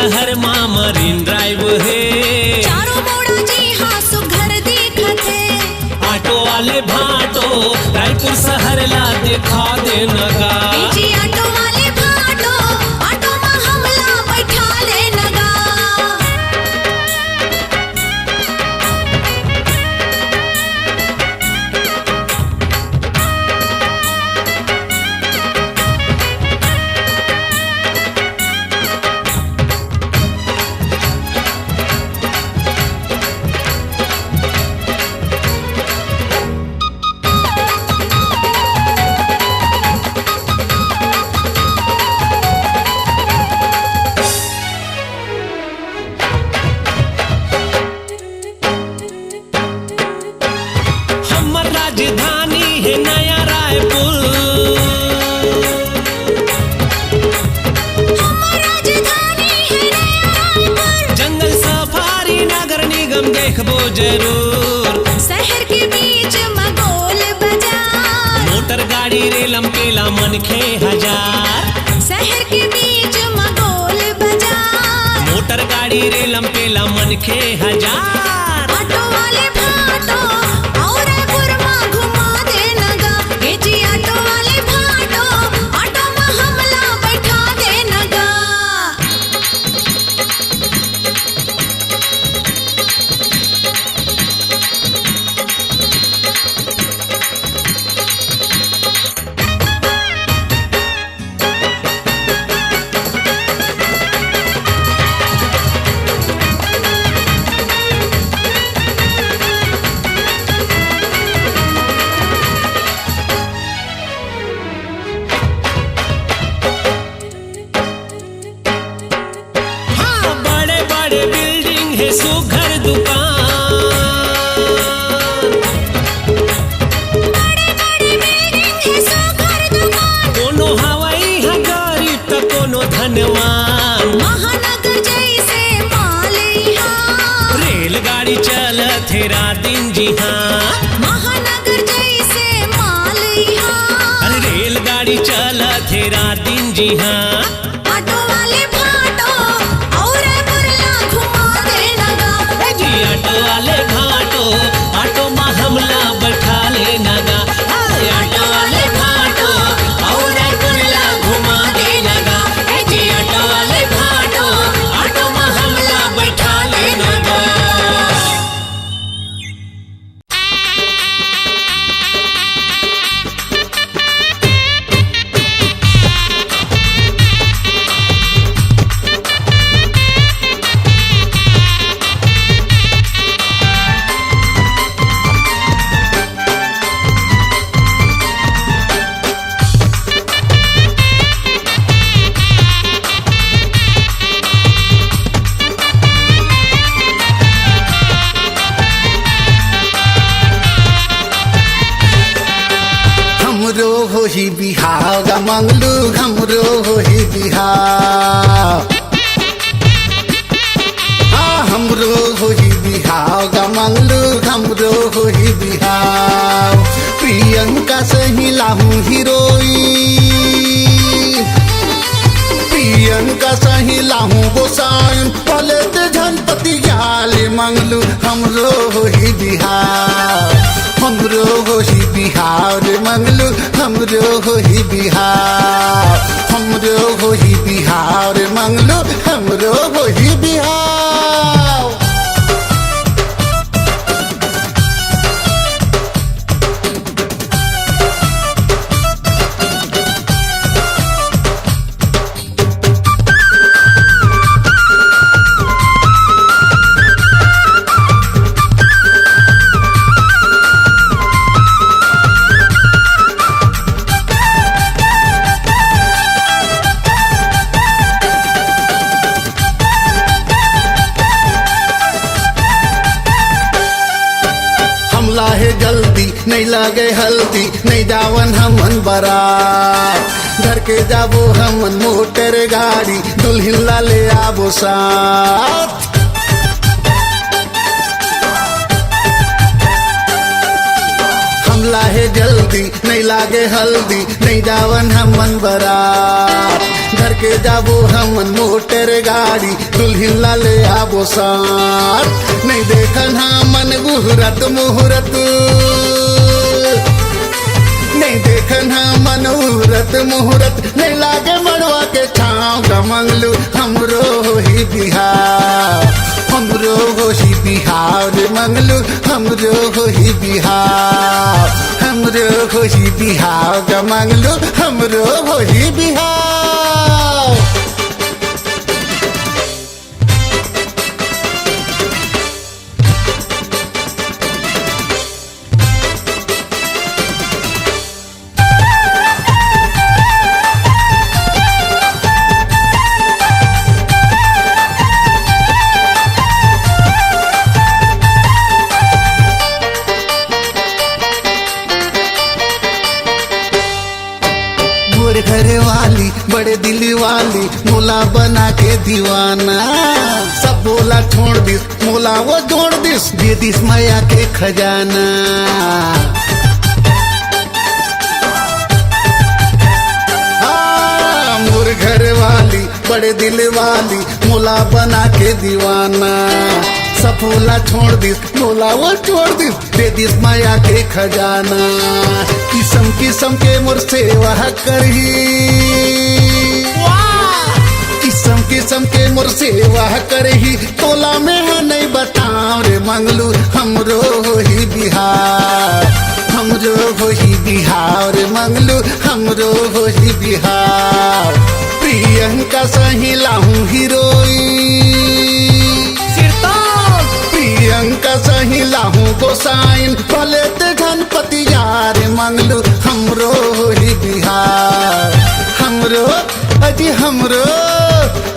शहर मा marine drive है। चारों मोड़ा जी हाँ सुघर दिखत है। ऑटो वाले भाटो रायपुर शहर ला दिखा देनगा। जी ऑटो वाले भाटो ऑटो में हमला बैठा लेनगा। हमर राजधानी है नया रायपुर। हमार राजधानी है नया रायपुर। जंगल सफारी नगर निगम देखबो जरूर। शहर के बीच में गोल बाजार। मोटर गाड़ी रेलम पेला मनखे हजार। शहर के बीच में गोल बाजार। मोटर गाड़ी रेलम पेला मनखे हजार। ऑटो वाले भाटो और रायपुर में घुमा देनगा। ए जी ऑटो वाले भाटो ऑटो में हमला बैठा देनगा। हाँ बड़े बड़े बिल्डिंग है सुघर दुकान। बड़े बड़े बिल्डिंग है सुघर दुकान। कोनो हवाई है गरीब तो कोनो धनवान। महानगर जैसे माल यहाँ। रेलगाड़ी चलत है रात दिन जी हाँ। महानगर जैसे माल यहाँ। अरे रेलगाड़ी चलत है रात दिन जी हाँ। ऑटो वाले भाटो और रायपुर ला घुमा देनगा। ए जी ऑटो वाले भाटो ऑटो में हमला बैठा लेनगा। हाय ऑटो वाले भाटो और रायपुर ला घुमा देनगा। ए जी ऑटो वाले भाटो ऑटो में हमला बैठा लेनगा। हमरो होही बिहाव मंगलू हमरो होही बिहाव। हमरो होही बिहाव मंगलू हमरो होही बिहाव। प्रियंका सही लाहू हीरोइन। प्रियंका सही लाहू गोसाइन पले ते झनपति गाले मंगलू हमरो होही बिहाव। हमरो होही बिहार मंगलू हमरो होही बिहार। हमरो होही बिहार मंगलू हमरो होही बिहार। नहीं लागे हल्दी नहीं जावन हमन बारात। घर के जाबो हमन मोटर गाड़ी दुल्हन ला ले आबो साथ। हमला है जल्दी नहीं लागे हल्दी नहीं जावन हमन बारात। घर के के जाबो हमन मोटर गाड़ी दुल्हन ला ले आबो साथ नहीं देखन हमन मुहूर्त मुहूर्त नहीं देखन हमन मुहूर्त नहीं लागे मड़वा के छाँव गमंगलू हमरो ही बिहार हमरो ही बिहार मंगलू हमरो ही बिहार हमरो ही बिहार गमंगलू हमरो ही बिहार मोर घर वाली बड़े दिल वाली मोला बना के दीवाना सब बोला छोड़ दिस मोला वो जोड़ दिस दे दिस माया के खजाना मोर घर वाली बड़े दिल वाली मोला बना के दीवाना सफोला छोड़ दिस मोला वो छोड़ दिस दे दिस माया के खजाना किस्म किस्म के मोर सेवा करही किस्म किस्म के मोर सेवा करही तोला में है नहीं बताओ रे मंगलू हमरो ही बिहार हमरो ही बिहार मंगलू हमरो ही बिहार प्रियंका सही लाहूं हीरोइन प्रियंका सही लाहूं गोसाइन भले ते गणपति यार मंगलू हमरो ही बिहार हमरो अजी हमरो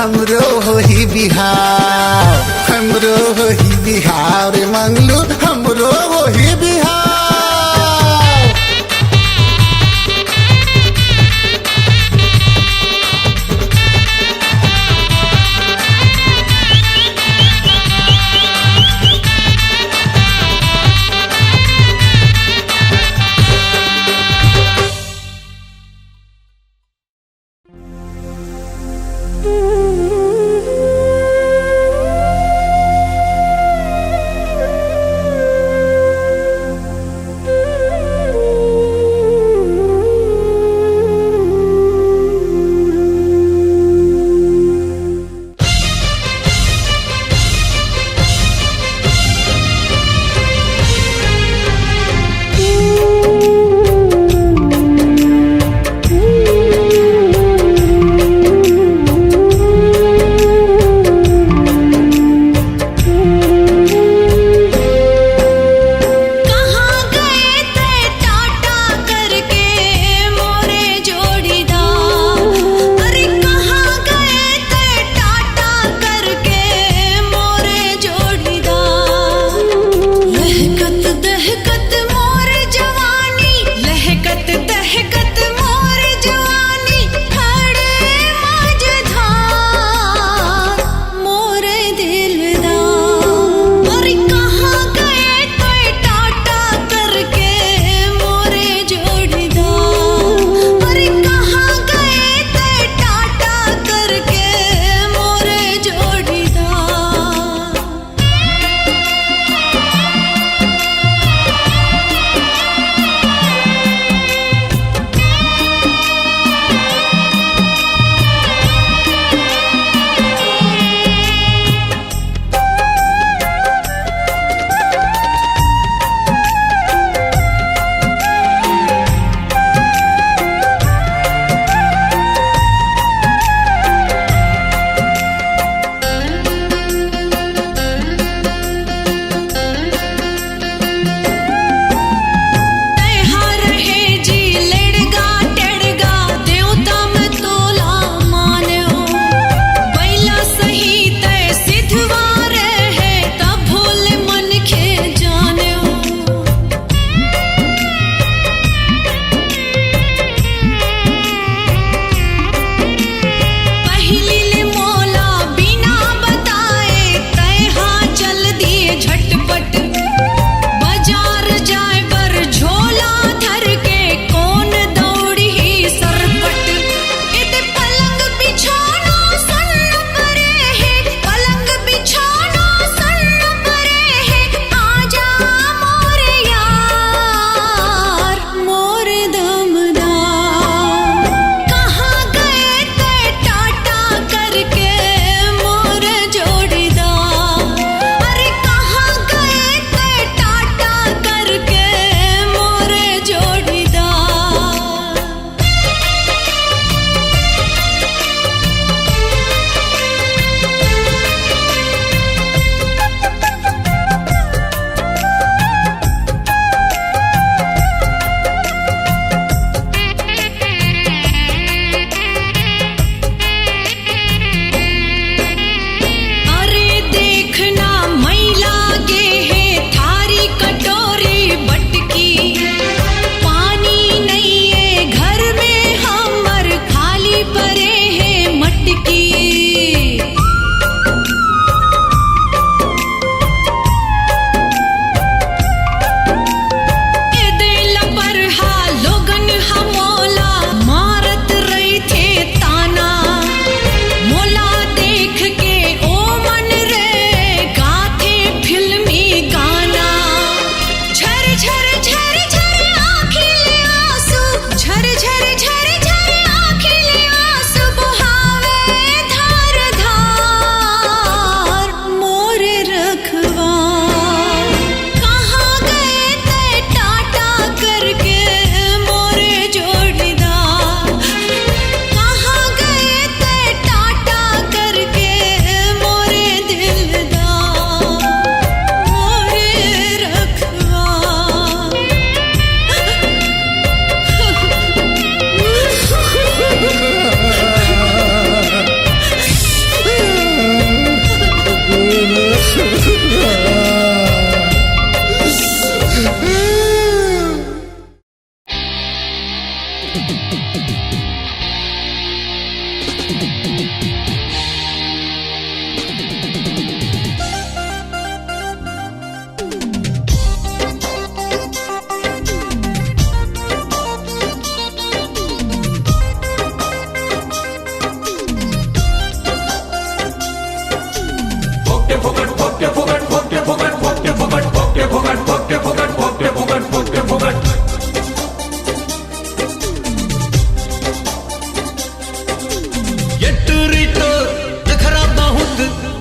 हमरो ही बिहार हमरो ही बिहार मंगलू हमरो ही बिहार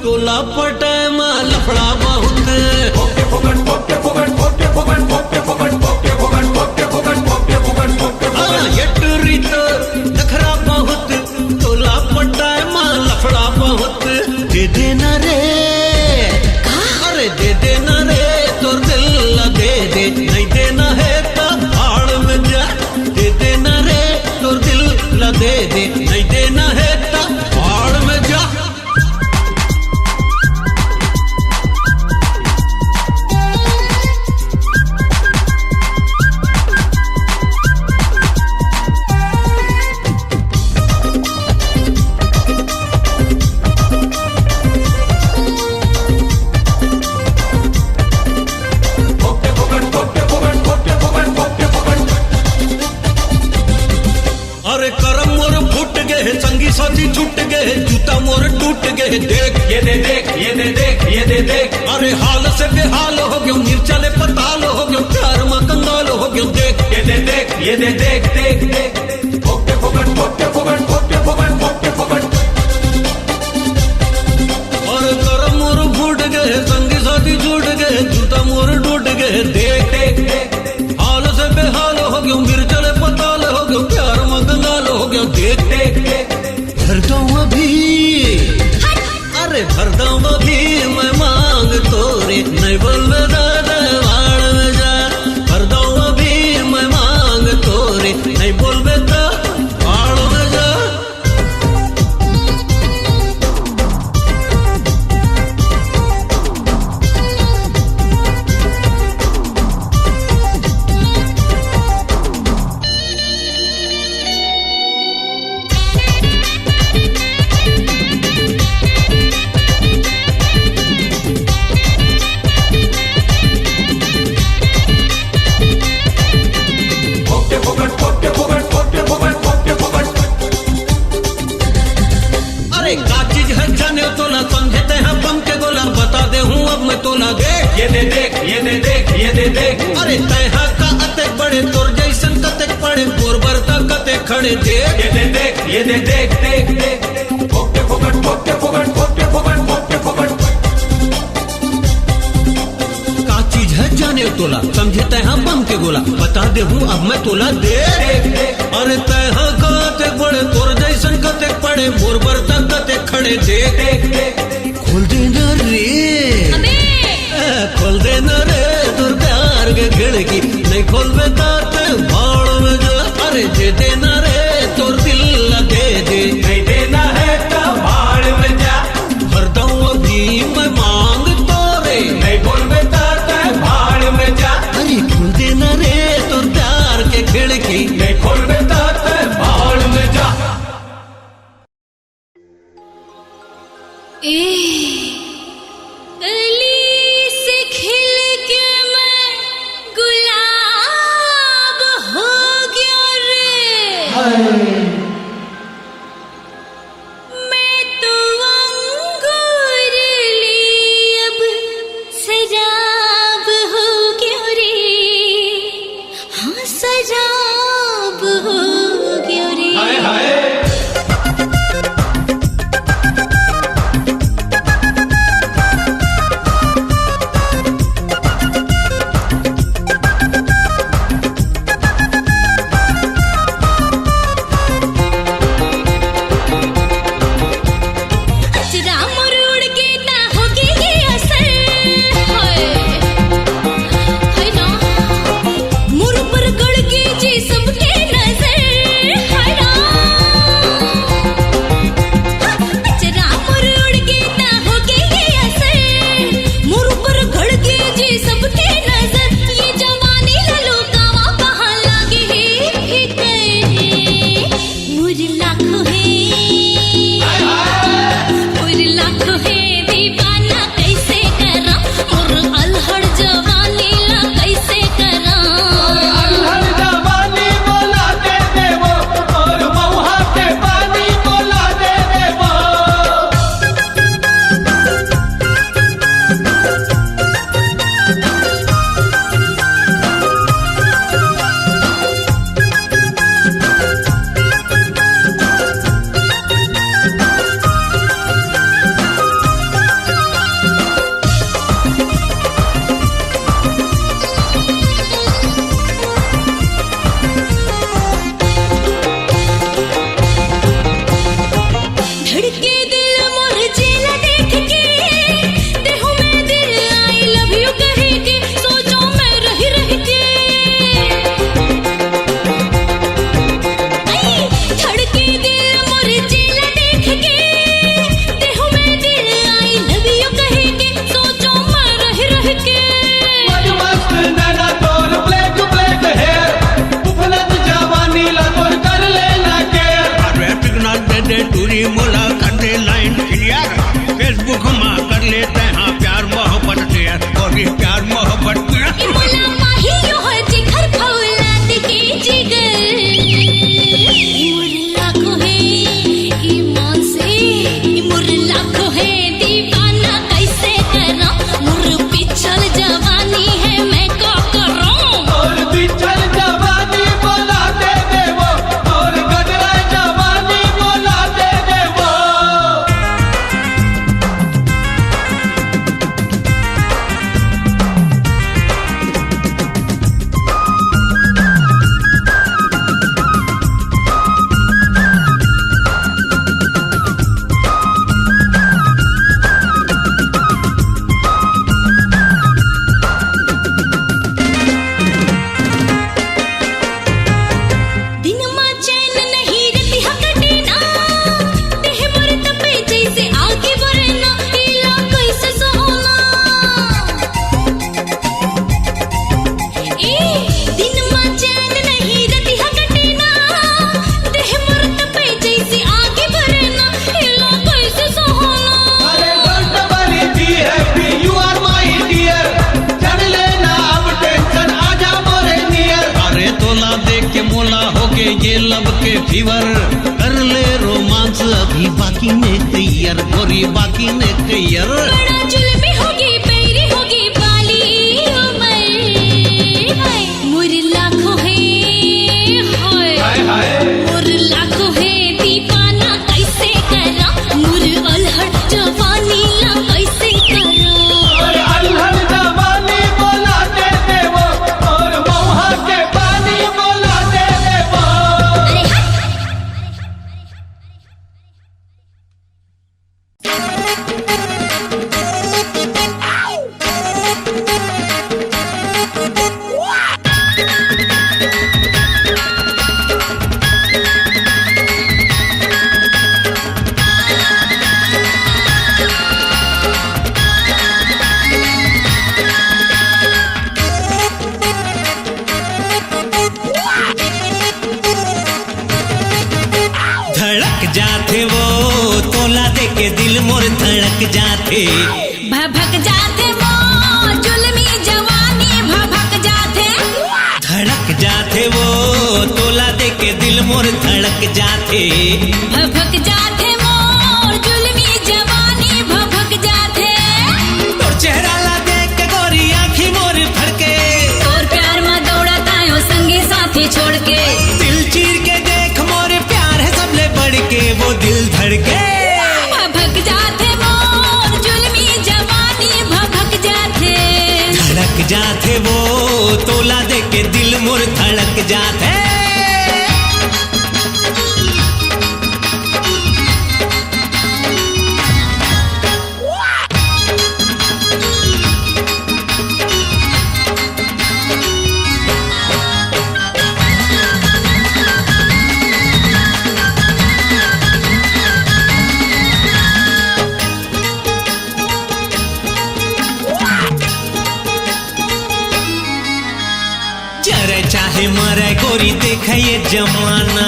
टोला पटाय मा लफड़ा बहुत रीत नखरा बहुत टोला पटाय मा लफड़ा बहुत दे देना रे अरे दे देना रे तोर दिल ला दे दे नहीं देना है तो हाड़ में जा दे देना रे तोर दिल ला दे दे नहीं देना है तो हाड़ में जा साथी छूट गए जूता मोर टूट गए देख ये दे देख ये दे देख ये दे देख अरे हाल से बेहाल हो गयो निर्चले पताल हो गयो प्यार में कंगाल हो गयो देख ये दे देख ये दे देख देख देख फोकटे फोकट फोकटे फोकट फोकटे फोकट फोकटे फोकट अरे करम मोर फूट गए संगी साथी छूट गए जूता मोर टूट गए देख देख देख हाल से बेहाल हो गयो निर्चले पताल हो गयो प्यार में कंगाल हो गयो देख देख देख भरता हूँ अभी अरे भरता हूँ अभी मैं मांग तोरे नहीं बोल दादा वाड़ में जा भरता हूँ अभी मैं मांग तोरे नहीं बोल बेटा वाड़ में जा ये दे देख ये दे देख ये दे देख अरे तैहा का अते बड़े तोर जैसन कते पड़े गोरबर का कते खड़े देख ये दे देख ये दे देख देख देख फोकटे फोकट फोकटे फोकट फोकटे फोकट फोकटे फोकट का चीज है जाने तोला समझे तैहा बम के गोला बता दे हूँ अब मैं तोला दे अरे तैहा का अते बड़े तोर जैसन कते पड़े गोरबर का कते खड़े देख खोल देना रे खोल देना रे तुर प्यार के खिड़की नहीं खोल बेता भाड़ में जा अरे दे देना रे तुर दिल ला दे दे नहीं देना है तो भाड़ में जा भरता हूँ अभी मैं मांग तोरे नहीं खोल बेता भाड़ में जा अरे खोल देना रे तुर प्यार के खिड़की नहीं खोल बेता भाड़ में जा बाटे लाइन क्लियर, फेसबुक में कर लेते हैं प्यार मोहब्बत शेयर, और ये प्यार मोहब्बत ई मोला माहियो है जिगर फौलाद के जिगर ई मुरला को है ईमान से ई मुरला को है दीवाना कैसे करा मुर पिछल जवानी है मैं का करूं और बिछल जवानी बोला दे दे वो, और गदरा जवानी बोला दे दे वो। दिन मा चैन नहीं रहती हकटे ना देह मोर तपे जैसे आगे बढ़ना इला कैसे सोना ए दिन मा चैन नहीं रहती हकटे ना देह मोर तपे जैसे आगे बढ़ना इला कैसे सोना अरे don't worry be happy you are my dear, चल लेना अब टेंशन आजा मोरे नियर। अरे तोला देख के मोला हो गए ये लब के फीवर, कर ले रोमांस अभी बाकी ने तैयार, गोरी बाकी ने तैयार। बड़ा जुल्मी होगी पैरी होगी बाली उमर हाय मोर लाखों है हाय हाय मोर लाखों है दीवाना कैसे करा मोर अलहट जवानी ला कैसे करा और अल्हड़ जवानी बोला दे दे वो, और मौहा के पानी बोला दे दे वो। अरे हट धड़क जाते वो तोला दे के दिल मोर धड़क जाते, भभक जाते मोर जुल्मी जवानी भभक जाते धड़क जाते वो तोला दे के दिल मोर धड़क जाते। भभक जाते मोर जुल्मी जवानी भभक जाते तोर चेहरा ला देख के गोरी आँखी मोर फड़के, और प्यार में दौड़ा तायो संगी साथी छोड़ के दिल चीर के देख मोर प्यार है सबले बढ़ के, वो दिल धड़के। भभक जाते मोर जुल्मी जवानी भभक जाते धड़क जाते वो तोला दे के दिल मोर धड़क जाते। जरे चाहे मरे गोरी देख ये जमाना,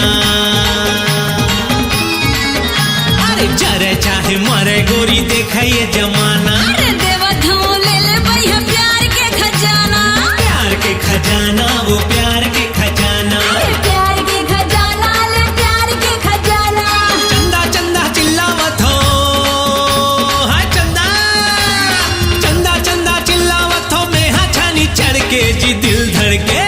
अरे जरे चाहे मरे गोरी देख ये जमाना। अरे देवा धोले ले भैया प्यार के खजाना प्यार के खजाना वो प्यार के खजाना, प्यार के खजाना ले प्यार के खजाना चंदा चंदा चिल्लावत हो, हाँ चंदा चंदा चंदा चिल्लावत हो, मैं हाँ छानी चढ़ के जी दिल धड़के।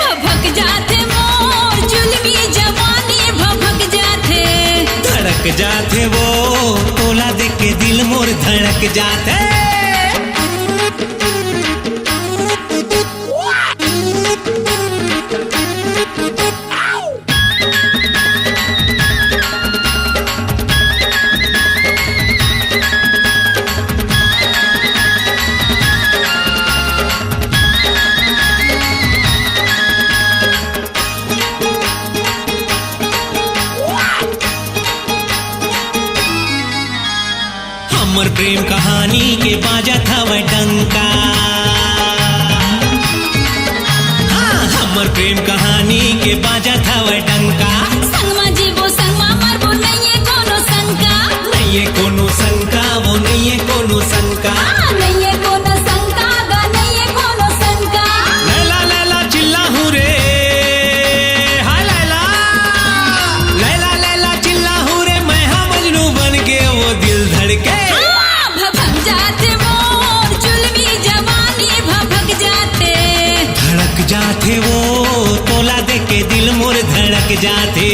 भभक जाते मोर जुल्मी जवानी भभक जाते धड़क जाते वो तोला दे के दिल मोर धड़क जाते। हमर प्रेम कहानी के बाजा था वह डंका, हाँ हमर प्रेम कहानी के बाजा था वह डंका। संगमा जीवो संगमा मरबो नहीं है कोनो शंका, नहीं नहीं है कोनो शंका, वो नहीं है कोनो शंका। नहीं है कोनो शंका गा, नहीं है कोनो शंका। लैला लैला चिल्ला हूँ रे, हाय लैला लैला लैला चिल्ला हूँ रे, मैं हाँ मजनू बन के वो दिल धड़के। भभक जाते मोर जुल्मी जवानी, भभक जाते धड़क जाते वो तोला दे के दिल मोर धड़क जाते।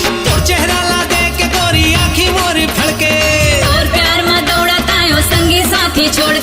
तोर चेहरा ला दे के गोरी आँखी मोर फड़के। और प्यार में दौड़ता यो संगी साथी छोड़